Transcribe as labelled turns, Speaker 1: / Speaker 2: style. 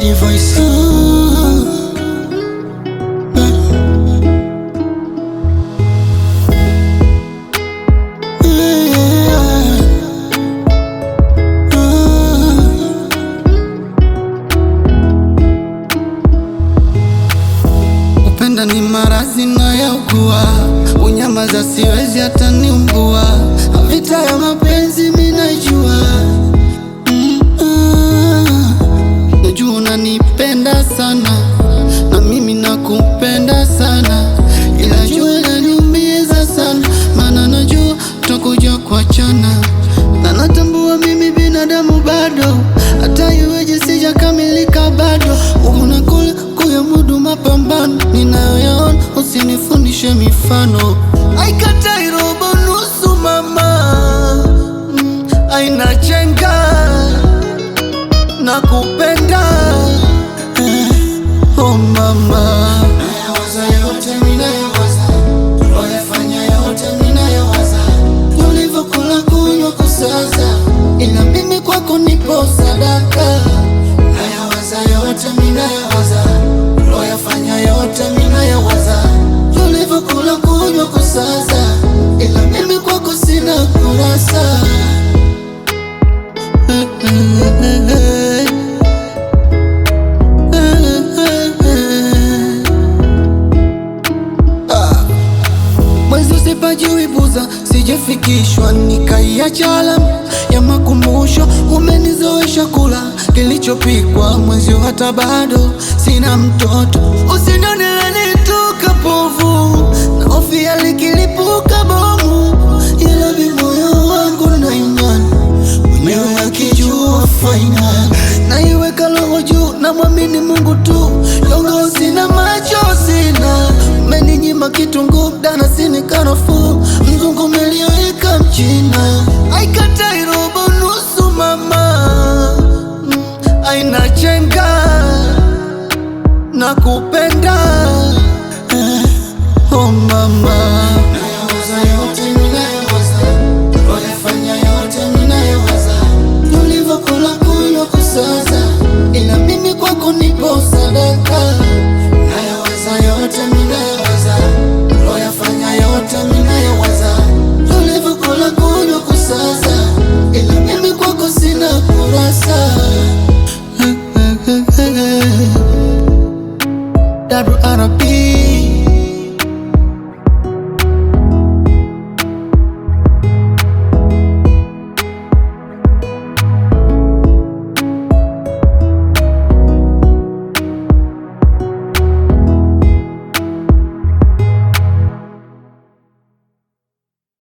Speaker 1: Lady Voice. Upenda ni marazi na yaugua, unyamaza siwezi hata niumbua. Vita ya mapenzi minajua, najua unanipenda sana na mimi nakupenda sana, ila jua inaniumiza sana, maana najua tutakuja kuachana. Na natambua mimi binadamu bado, hata iweje sijakamilika bado. Unakula kuyamudu mapambano ninayoyaona, usinifundishe mifano. Haikatai robo nusu mama, aina chenga nakupenda. Oh mama, nayawaza yote minayawaza, wayafanya yote minayawaza. Ulivyokula kunywa kusaza, ila mimi kwako nipo sadaka. Nayawaza yote minayawaza, wayafanya yote minayawaza. Ulivyokula kunywa kusaza, ila mimi kwako sina kurasa. Mwezi usipajiwibuza, sijafikishwa nikaiacha alama ya makumbusho. Umenizoesha kula kilichopikwa mwezi hata bado sina mtoto. Usinionele nitoka povu na hofia likilipuka bomu, ila moyo wangu na imani mwenyewe akijua faina. Na iweka roho juu na mwamini